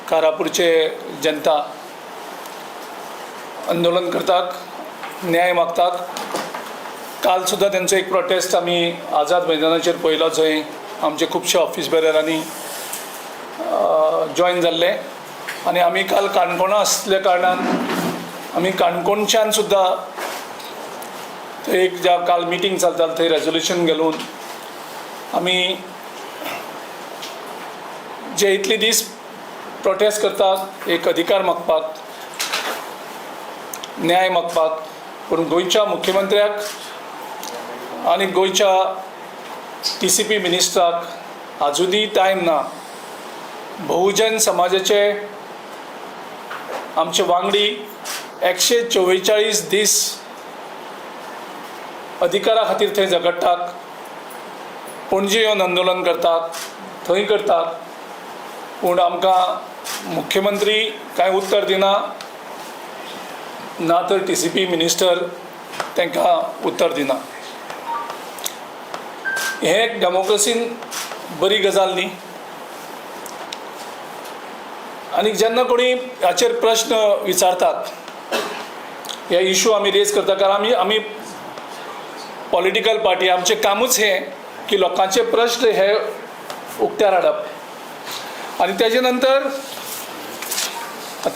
कारापूरचे जनता आंदोलन करतात, न्याय मागतात. काल सुद्धा त्यांचं एक प्रोटेस्ट आम्ही आझाद मैदानाचेर पळयलो, जंय आमचे खुबशे ऑफिस बेररांनी जॉइन जाल्ले. आनी आमी काल काणकोणा आसल्या कारणान आमी काणकोणच्यान सुद्धा एक ज्या काल मिटींग चलता थंय रेजोल्युशन घालून आमी जे इतले दीस प्रोटेस्ट करतात, एक अधिकार मागपाक, न्याय मागपाक. पूण गोंयच्या मुख्यमंत्र्याक आनी गोंयच्या TCP मिनिस्टराक आजुनी टायम ना. बहुजन समाजाचे आमचे वांगडी 144 दीस अधिकारा खातीर थंय झगडटात, पणजे येवन आंदोलन करतात, थंय करतात. पूण आमकां मुख्यमंत्री कांय उत्तर दिना, ना तर TCP मिनिस्टर तांकां उत्तर दिना. हे डेमोक्रेसीन बरी गजाल न्ही. आनी जेन्ना कोणी हाचेर प्रश्न विचारतात, हे इशू आमी रेज करता, कारण आमी पॉलिटिकल पार्टी, आमचें कामूच हें की लोकांचे प्रश्न हे उक्त्यार हाडप. आनी तेजे नंतर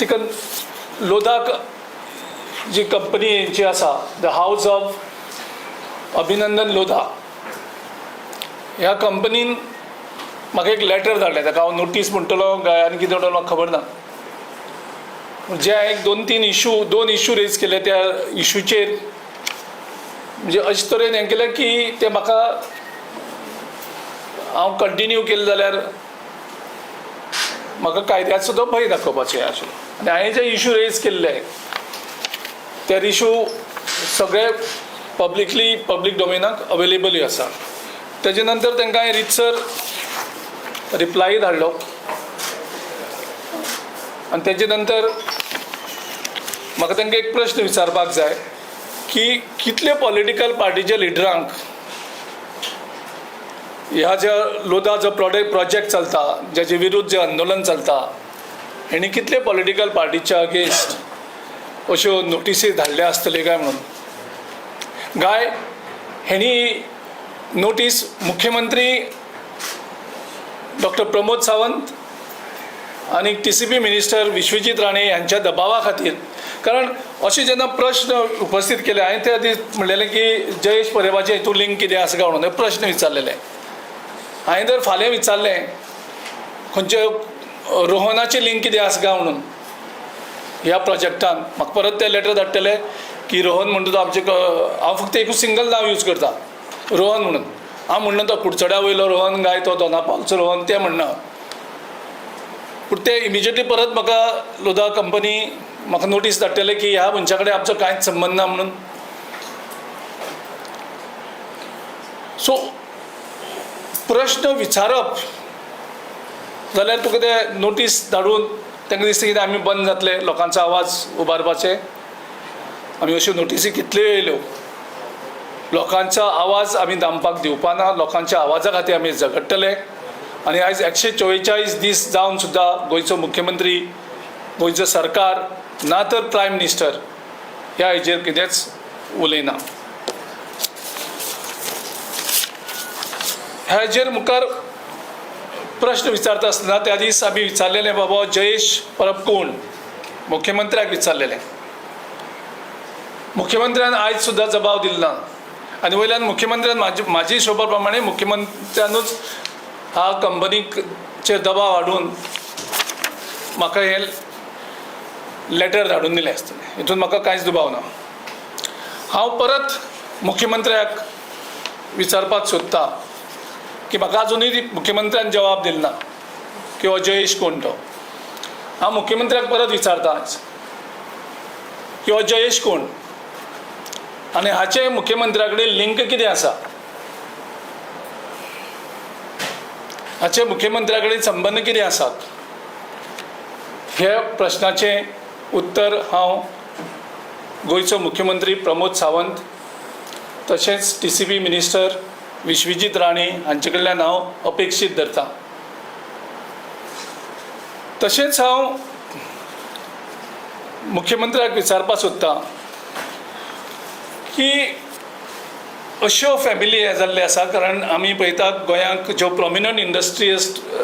तिका लोधाक जी कंपनी जी आसा, द हाऊस ऑफ अभिनंदन लोधा, ह्या कंपनीन म्हाका एक लेटर धाडलें. ताका हांव नोटीस म्हणटलो काय आनी कितें म्हणटलो म्हाका खबर ना. जे एक दोन इशू रेज केले, त्या इशूचेर म्हणजे अशे तरेन हें केलें की ते म्हाका हांव कंटिन्यू केलें जाल्यार म्हाका कायद्याचो तो भंय दाखोवपाचें आशिल्लो. आनी हांवें जे इशू रेज केल्ले ते इशू सगळे पब्लीक डोमेनाक अवेलेबलूय आसा. तेजे नंतर तांकां हांवें रितसर रिप्लाय धाडलो. आनी तेजे नंतर म्हाका तांकां एक प्रश्न विचारपाक जाय की कितले पॉलिटिकल पार्टीच्या लिडरांक ह्या ज्या लोधा जो प्रोजेक्ट चलता, जाचे विरुद्ध जे आंदोलन चलता, हेणी कितले पॉलिटिकल पार्टीच्या अगेन्स्ट अश्यो नोटीसी धाडले आसतले काय म्हणून. गाय हेणी नोटीस मुख्यमंत्री डॉक्टर प्रमोद सावंत आनी TCP मिनिस्टर विश्वजीत राणे यांच्या दबावा खातीर, कारण अशे जेन्ना प्रश्न उपस्थित केले, हांवें त्या दीस म्हणलेलें की जयेश परेबाचे हितून लिंक कितें आसा काय म्हणून प्रश्न विचारलेले. हांवें जर फाल्यां विचारलें खंयचे रोहनाचें लिंक कितें आसा काय म्हणून ह्या प्रोजेक्टान, म्हाका परत ते लेटर धाडटले की रोहन म्हणटा तो आमचे, हांव फक्त एक सिंगल नांव यूज करता, रोहन म्हणून. हांव म्हणना तो कुडचड्या वयलो रोहन गाय, तो दोनापावलचो रोहन तें म्हणना. पूण ते इमिजिएटली परत म्हाका लोधा कंपनी म्हाका नोटीस धाडटले की ह्या मनशा कडेन आमचो कांयच संबंद ना म्हणून. सो प्रश्न विचारप जाल्यार तुका ते नोटीस धाडून तांकां दिसता की आमी बंद जातले लोकांचो आवाज उबारपाचे. आमी अश्यो नोटीसी कितल्यो येयल्यो, लोकांचो आवाज आमी दामपाक दिवपाना, लोकांच्या आवाजा खातीर आमी झगडटले. आनी आयज 144 दीस जावन सुद्दां गोंयचो मुख्यमंत्री, गोंयचो सरकार, ना तर प्रायम मिनिस्टर ह्या हेजेर कितेंच उलयना. हेजेर मुखार प्रश्न विचारता आसतना त्या दीस आमी विचारलेलें, बाबा जयेश परब कोण, मुख्यमंत्र्याक विचारलेलें. मुख्यमंत्र्यान आयज सुद्दां जबाब दिलो ना. आनी वयल्यान मुख्यमंत्र्यान म्हाजी हिशोबा प्रमाणे मुख्यमंत्र्यानूच ह्या कंपनीचेर दबाव हाडून म्हाका हें लेटर धाडून दिलें आसतलें. हितून म्हाका कांयच दुबाव ना. हांव परत मुख्यमंत्र्याक विचारपाक सोदतां की म्हाका आजुनूय मुख्यमंत्र्यान जबाब दिलो ना की हो जयेश कोण तो. हांव मुख्यमंत्र्याक परत विचारतां की हो जयेश कोण आनी हाचे मुख्यमंत्र्या कडेन लिंक कितें आसा, हाचे मुख्यमंत्र्या कडेन संबंद कितें आसात. हे प्रश्नाचें उत्तर हांव गोंयचो मुख्यमंत्री प्रमोद सावंत तशेंच TCP मिनिस्टर विश्वजीत राणे हांचे कडल्यान हांव अपेक्षीत धरतां. तशेंच हांव मुख्यमंत्र्याक विचारपाक सोदतां की अश्यो फॅमिली हे जाल्ले आसा, कारण आमी पळयतात गोंयांत ज्यो प्रॉमिनंट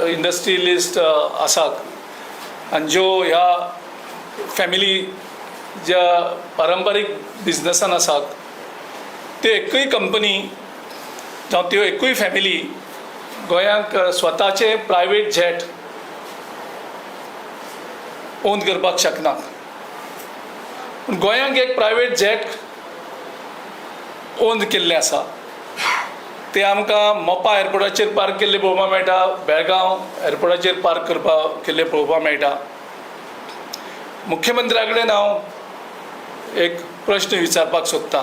इंडस्ट्रियलिस्ट आसात आनी ज्यो ह्या फॅमिली ज्या पारंपारीक बिझनसान आसात, त्यो एकूय कंपनी जावं त्यो एकूय फॅमिली गोंयांत स्वताचे प्रायवेट जेट ओन करपाक शकनात. पूण गोंयांत एक प्रायवेट जेट ओन केल्लें आसा, ते आमकां मोपा एअरपोर्टाचेर पार्क केल्ले पळोवपाक मेळटा, बेळगांव एअरपोर्टाचेर पार्क केल्ले पळोवपाक मेळटा. मुख्यमंत्र्या कडेन हांव एक प्रश्न विचारपाक सोदतां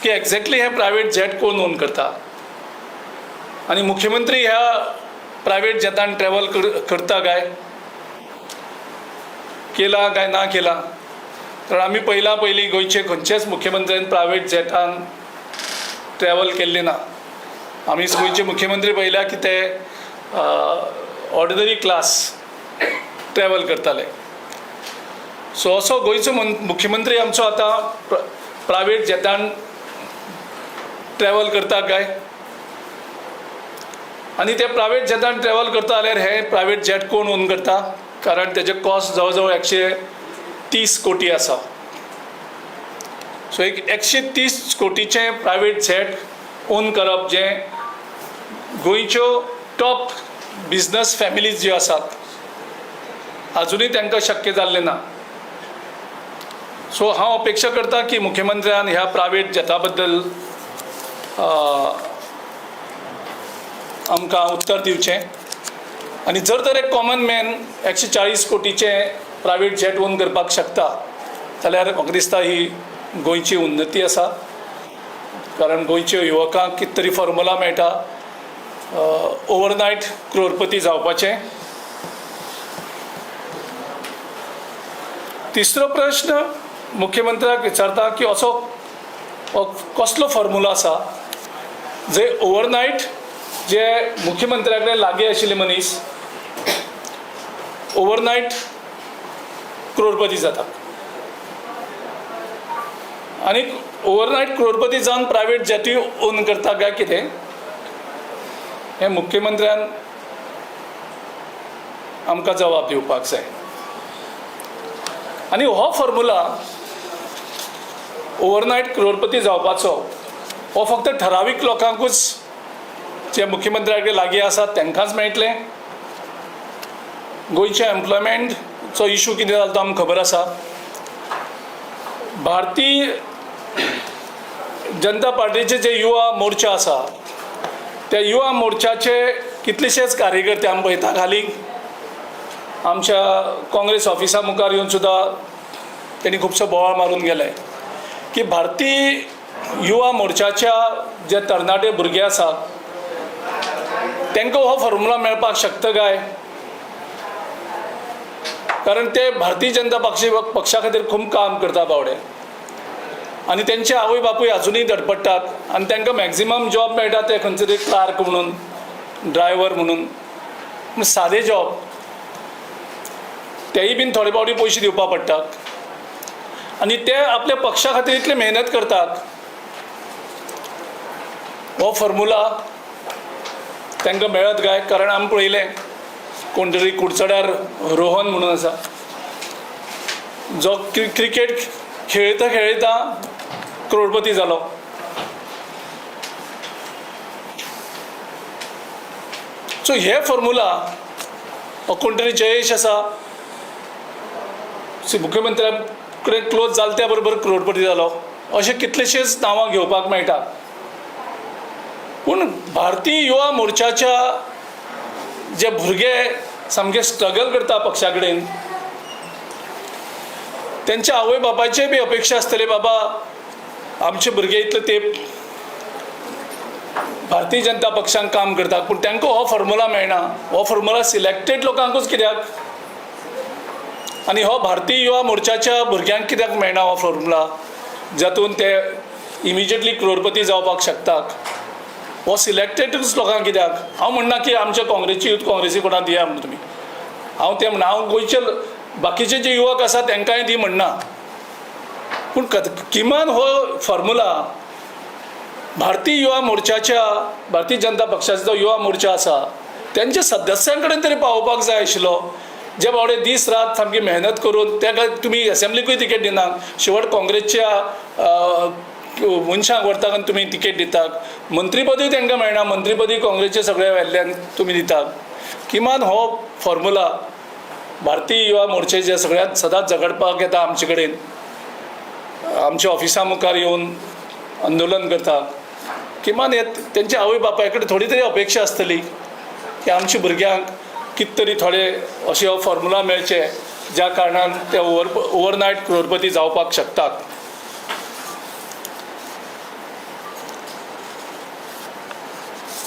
की एक्झॅक्टली हे प्रायवेट जेट कोण ओन करता, आनी मुख्यमंत्री ह्या प्रायवेट जेटान ट्रॅवल करता काय, केला काय ना केला. कारण आमी पयलीं गोंयचे खंयचेच मुख्यमंत्र्यान प्रायवेट जेटान ट्रॅवल केल्ले ना. आमी गोंयचे मुख्यमंत्री पळयल्या की ते ऑर्डिनरी क्लास ट्रॅवल करताले. सो असो गोंयचो मुख्यमंत्री आमचो आतां प्रायवेट जेटान ट्रॅवल करता काय, आनी ते प्रायवेट जेटान ट्रॅवल करता जाल्यार हे प्रायवेट जेट कोण ओन करता, कारण तेजे कॉस्ट जवळ जवळ 130 कोटी आसा. सो एक 130 कोटीचे प्रायवेट जेट ओन करप जें गोंयच्यो टॉप बिझनस फॅमिलीज ज्यो आसात अजुनूय तांकां शक्य जाल्लें ना. सो हांव अपेक्षा करता की मुख्यमंत्र्यान ह्या प्रायवेट जेटा बद्दल आमकां उत्तर दिवचें. आनी जर तर एक कॉमन मॅन 140 कोटीचे प्रायवेट जेट ओन करपाक शकता जाल्यार म्हाका दिसता ही गोंयची उन्नती आसा. कारण गोंयच्या युवकांक कितें तरी फॉर्मुला मेळटा ओवरनायट करोडपती जावपाचें. तिसरो प्रश्न मुख्यमंत्र्याक विचारता की असो कसलो फॉर्मुला आसा जे ओवरनायट जे मुख्यमंत्र्या कडेन लागीं आशिल्ले मनीस ओवरनायट करोडपती जाता, आनी ओवरनायट करोडपती जावन प्रायवेट जेटूय ओन करता काय कितें, हें मुख्यमंत्र्यान आमकां जबाब दिवपाक जाय. आनी हो फॉर्मुला ओवरनायट करोडपती जावपाचो हो फक्त ठरावीक लोकांकूच जे मुख्यमंत्र्या कडेन लागीं आसात तांकांच मेळटलें. गोंयच्या एम्प्लॉयमेंटचो इशू कितें जालो तो आमकां खबर आसा. भारतीय जनता पार्टीचे जे युवा मोर्चा आसा त्या युवा मोर्चाचे कितलेशेच कार्यकर्ते आमी पळयता हालीं आमच्या काँग्रेस ऑफिसा मुखार येवन सुद्दां त्यांनी खुबसो बोवाळ मारून गेले की भारतीय युवा मोर्चाच्या जे तरणाटे भुरगे आसात तांकां हो फॉर्मुला मेळपाक शकता काय, कारण ते भारतीय जनता पक्षा खातीर खूब काम करता बावडे, आनी तेंचे आवय बापूय अजुनूय धडपडटात आनी तांकां मॅक्झिमम जॉब मेळटा ते खंयचे तरी क्लार्क म्हणून, ड्रायव्हर म्हणून, सादे जॉब, तेय बीन थोडे फावटी पयशे दिवपा पडटात. आनी ते आपल्या पक्षा खातीर इतले मेहनत करतात. हो फॉर्मुला तांकां मेळत काय, कारण आमी पळयलें कोण तरी कुडचड्यार रोहन म्हणून आसा जो क्रिकेट खेळटा खेळटा करोडपती जालो. सो हे फॉर्मुला हो कोण तरी जयेश आसा मुख्यमंत्र्या कडेन क्लोज जाले त्या बरोबर करोडपती जालो, अशे कितलेशेच नांवां घेवपाक मेळटा. पूण भारतीय युवा मोर्चाच्या जे भुरगे सामके स्ट्रगल करता पक्षा कडेन त्यांच्या आवय बापायचे बी अपेक्षा आसतले बाबा आमचे भुरगे इतले तेंप भारतीय जनता पक्षान काम करतात पूण तांकां हो फॉर्मुला मेळना. हो फॉर्मुला सिलेक्टेड लोकांकूच कित्याक, आनी हो भारतीय युवा मोर्चाच्या भुरग्यांक कित्याक मेळना हो फॉर्मुला जातून ते इमिजिएटली करोडपती जावपाक शकतात. हो सिलेक्टेडूच लोकांक कित्याक. हांव म्हणना की आमच्या काँग्रेसची यूथ काँग्रेसी कोणाक दिया म्हणून तुमी, हांव तें म्हणना, हांव गोंयचे बाकीचे जे युवक आसा तांकांय ती म्हणना, पूण किमान हो फॉर्म्युला भारतीय युवा मोर्चाच्या, भारतीय जनता पक्षाचो जो युवा मोर्चा आसा त्यांच्या सदस्यां कडेन तरी पावोवपाक जाय आशिल्लो, जे बावडे दीस रात सामकी मेहनत करून त्या तुमी असेंब्लीकूय तिकेट दिनात, शेवट काँग्रेसच्या मनशांक व्हरतात आनी तुमी तिकेट दितात, मंत्रीपदूय तांकां मेळना, मंत्रीपदूय काँग्रेसचे सगळ्या वेल्ल्यान तुमी दितात. किमान हो फॉर्म्युला भारतीय युवा मोर्चाचे सगळ्यात सदांच झगडपाक येता आमचे कडेन, आमच्या ऑफिसा मुखार येवन आंदोलन करतात, किमान तेंच्या आवय बापाय कडेन थोडी तरी अपेक्षा आसतली की आमच्या भुरग्यांक कित तरी थोडे अशे हो फॉर्म्युला मेळचे ज्या कारणान ते ओवरनायट करोडपती जावपाक शकतात.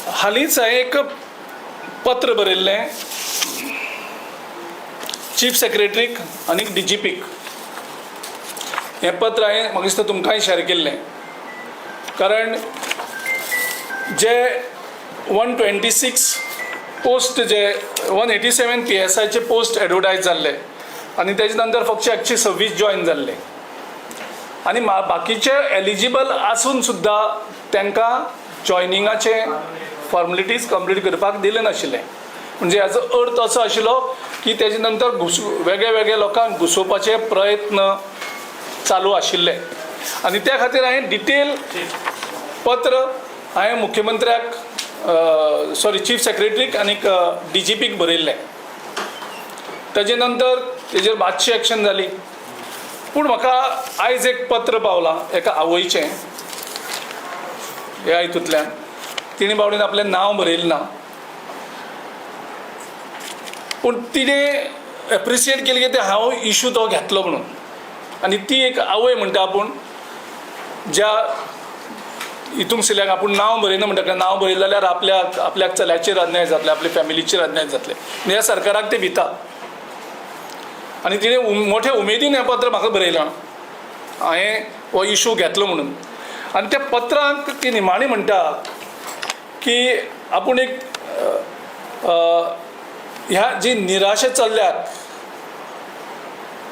हालींच हांवें एक पत्र बरयल्लें चीफ सेक्रेटरीक आनी DGPक. हें पत्र हांवें म्हाका दिसता तुमकांय शेअर केल्लें, कारण जे 126 पोस्ट जे 187 PSIचे पोस्ट एडवर्टायज जाल्ले आनी तेजे नंतर फक्त 126 जॉयन जाल्ले आनी बाकीचे एलिजिबल आसून सुद्दां तांकां जॉयनिंगाचे फॉर्मेलिटीज कंप्लीट करपाक दिले नाशिल्ले. म्हणजे हाचो अर्थ असो आशिल्लो की तेजे नंतर वेगळे वेगळे लोकांक घुसोवपाचे प्रयत्न चालू आशिल्ले आनी त्या खातीर हांवें डिटेल पत्र हांवें मुख्यमंत्र्याक चीफ सेक्रेटरीक आनी DGPक बरयल्लें. तेजे नंतर तेजेर मातशी एक्शन जाली, पूण म्हाका आयज एक पत्र पावलां एका आवयचें ह्या हितूंतल्यान. तिणें बावडीन आपलें नांव बरयलें ना, पूण तिणें एप्रिशिएट केलें की ते हांव इशू तो घेतलो म्हणून. आनी ती एक आवय म्हणटा आपूण ज्या हितूंक सिल्याक आपूण नांव बरयना म्हणटा, नांव बरयलें जाल्यार आपल्याक चल्याचेर अन्याय जातले, आपल्या फॅमिलीचेर अन्याय जातले, ह्या सरकाराक ते भिता. आनी तिणें मोठ्या उमेदीन हें पत्र म्हाका बरयलां हांवें हो इशू घेतलो म्हणून. आनी त्या पत्रांत ती निमाणी म्हणटा की आपूण एक ह्या जी निराशे चल्ल्यात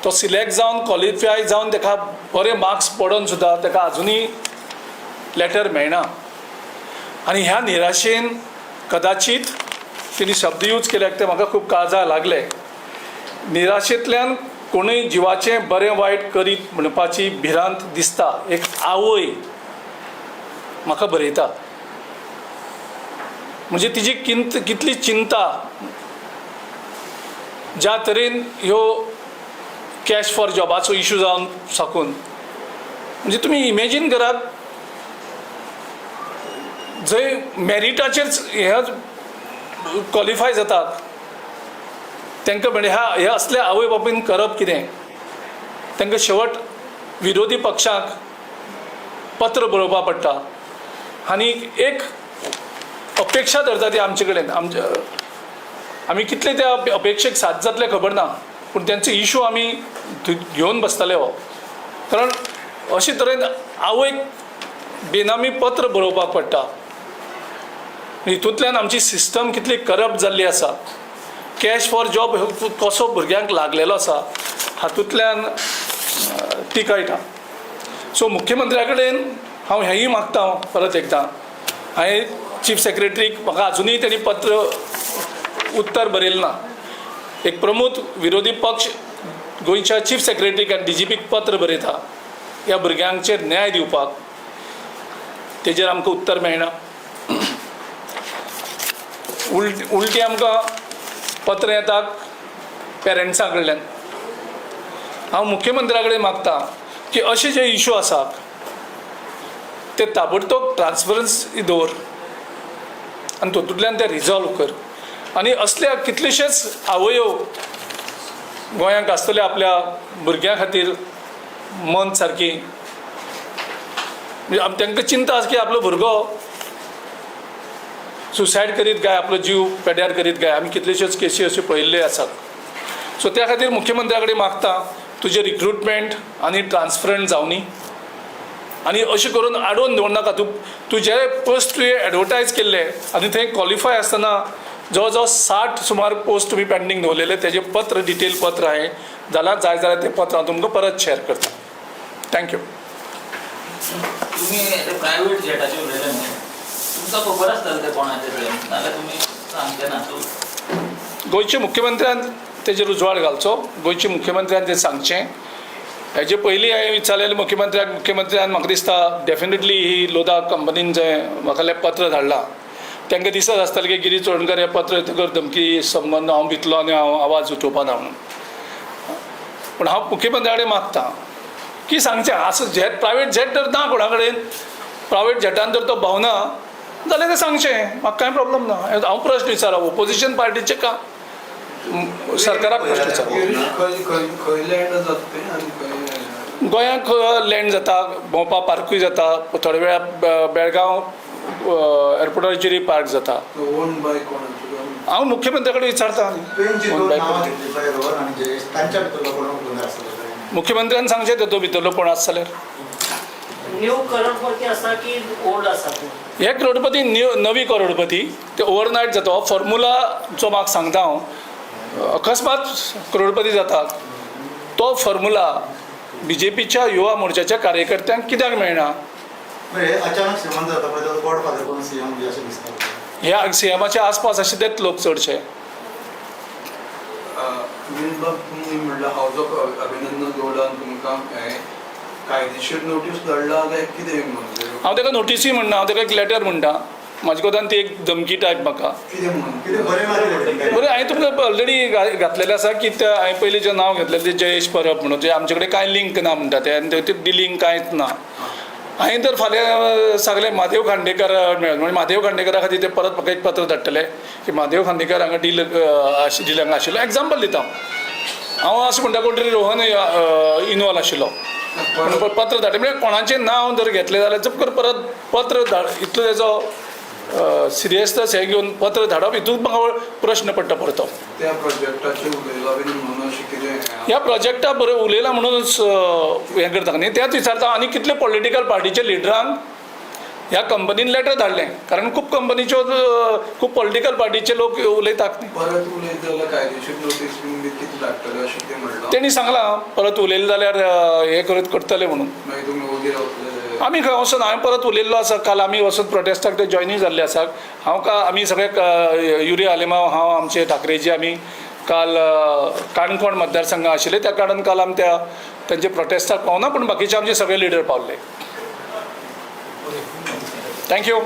तो सिलेक्ट जावन क्वॉलिफाय जावन ताका बरे मार्क्स पडोवन सुद्दां ताका आजुनूय लेटर मेळना. आनी ह्या निराशेन कदाचित तिणी शब्द यूज केल्याक ते म्हाका खूब काळजाक लागले. निराशेंतल्यान कोणूय जिवाचें बरें वायट करीत म्हणपाची भिरांत दिसता एक आवय म्हाका बरयता. म्हणजे तिजी कितली चिंता, ज्या तरेन ह्यो कॅश फॉर जॉबाचो इशू जावन साकून, म्हणजे तुमी इमेजीन करात जंय मेरिटाचेर हे क्वॉलिफाय जातात तांकां म्हणजे हे असल्या आवय बापायन करप कितें. तांकां शेवट विरोधी पक्षाक पत्र बरोवपाक पडटा आनी एक अपेक्षा धरता ती आमचे कडेन. आमी कितले त्या अपेक्षेक साथ जातले खबर ना, पूण तेंचो इशू आमी घेवन बसतले हो. कारण अशे तरेन आवयक बेनामी पत्र बरोवपाक पडटा. हितूंतल्यान आमची सिस्टम कितली करप्ट जाल्ली आसा, कॅश फॉर जॉब कसो भुरग्यांक लागलेलो आसा हातूंतल्यान ती कळटा. सो मुख्यमंत्र्या कडेन हांव हेंय मागता परत एकदां, हांवें चीफ सेक्रेटरीक म्हाका आजुनूय तेणी पत्र उत्तर बरयलें ना. एक प्रमुख विरोधी पक्ष गोंयच्या चीफ सेक्रेटरीक आनी DGPक पत्र बरयता ह्या भुरग्यांचेर न्याय दिवपाक, तेजेर आमकां उत्तर मेळना. उलटी आमकां पत्र येतात पेरंट्सां कडल्यान. हांव मुख्यमंत्र्या कडेन मागता की अशे जे इशू आसात ते ताबडतोब ट्रान्सपरन्सी दवर आनी तातूंतल्यान ते रिजॉल्व कर. आनी असल्या कितलेशेच आवयो गोंयांत आसतले आपल्या भुरग्यां खातीर मन सारकी, म्हणजे तांकां चिंता आसा की आपलो भुरगो सुसायड करीत काय, आपलो जीव पेड्यार करीत काय. आमी कितलेशेच केसी अशे पळयल्ले आसात. सो त्या खातीर मुख्यमंत्र्या कडेन मागता तुजें रिक्रुटमेंट आनी ट्रान्सफरंट जावनी आनी अशें करून आडोवन दवरनाका. तूं जे पोस्ट तुवें एडवर्टायज केल्ले आनी थंय क्वॉलिफाय आसतना जवळजवळ 60 सुमार पोस्ट तुम्ही पेंडींग दवरलेले तेजे पत्र डिटेल पत्र आहे जाल्यार जाय जाल्यार ते पत्र हांव तुमकां परत शेअर करता. थँक्यू. तुम्ही प्रायव्हेट जेटाचे उलयले न्ही, तुमकां खबर आसतलें ते कोणाचे ते, नाल्यार तुमी सांगचे ना. गोंयच्या मुख्यमंत्र्यान तेजेर उजवाड घालचो, गोंयच्या मुख्यमंत्र्यान तें सांगचें. हेजे पयलीं हांवें विचारलेलें मुख्यमंत्र्यान म्हाका दिसता डेफिनेटली ही लोधा कंपनीन जें म्हाका पत्र धाडलां तांकां दिसत आसतलें की गिरीश चोडणकर हें पत्र कर धमकी संबंद हांव भितलो आनी हांव आवाज उठोवपा ना म्हणून. पूण हांव मुख्यमंत्र्या कडेन मागतां की सांगचें असं जेट प्रायवेट जेट जर ना कोणा कडेन, प्रायवेट जेटान जर तो भोंवना जाल्यार तें सांगचें, म्हाका कांय प्रॉब्लम ना. हांव प्रश्न विचारप ओपोजिशन पार्टीचे का सरकाराक प्रश्न विचारप. गोंयांत लँड जाता, भोंवपा पार्कूय जाता, थोडे वेळा बेळगांव एअरपोर्टाचेरय पार्क जाता. हांव मुख्यमंत्र्या कडेन विचारता. मुख्यमंत्र्यान सांगचें तेतूं भितरलो कोण आसा जाल्यार. न्यू करोडपती आसा की ओल्ड आसा? हे करोडपती नवी करोडपती ते ओवरनायट जाता. हो फॉर्म्युला जो म्हाका सांगता हांव, अकस्मात करोडपती जाता तो फॉर्म्युला BJPच्या युवा मोर्चाच्या कार्यकर्त्यांक कित्याक मेळना? ह्या सीएमाच्या आसपास अशे तेच लोक चडशे. हांव ताका नोटीसूय म्हणना, हांव ताका एक लेटर म्हणटा. म्हाजे कोतान ती एक धमकी टायप म्हाका. बरें, हांवें तुमकां ऑलरेडी घातलेलें आसा की हांवें पयलीं जें नांव घेतलेलें तें जयेश परब म्हणून, जे आमचे कडेन कांय लिंक ना म्हणटा ते, आनी ते डिलिंक कांयच ना. हांवें तर फाल्यां सांगलें म्हादेव खांडेकर मेळत म्हणजे म्हादेव खांडेकरा खातीर ते परत म्हाका एक पत्र धाडटले की म्हादेव खांडेकर हांगा डिलंग आशिल्लो. एग्जाम्पल दिता हांव. अशें म्हणटा कोण तरी रोहन इनवॉल्व आशिल्लो, पत्र धाडलें म्हणजे कोणाचें नांव जर घेतलें जाल्यार चपकर परत पत्र धाड. इतलो तेजो सिरियसनेस हें घेवन पत्र धाडप, हितून म्हाका प्रश्न पडटा परतो. ह्या प्रोजेक्टा बरें उलयलां म्हणूनच हें करता न्ही. तेंच विचारता आनी कितले पॉलिटिकल पार्टीचे लिडरांक ह्या कंपनीन लेटर धाडलें, कारण खूब कंपनीच्यो खूब पॉलिटिकल पार्टीचे लोक उलयतात न्ही. तेणी सांगलां परत उलयलें जाल्यार हें करतले म्हणून. आमी खंय वचून हांवें परत उलयल्लो आसा. काल आमी वचून प्रोटेस्टाक ते जॉयनूय जाल्ले आसात. आमी सगळे युरिया आलेमांव, हांव, आमचे ठाकरेजी आमी काल काणकोण मतदारसंघात आशिल्ले. त्या कारणान काल आमी त्यांचे प्रोटेस्टाक पावना, पूण बाकीचे आमचे सगळे लिडर पावले. थँक्यू.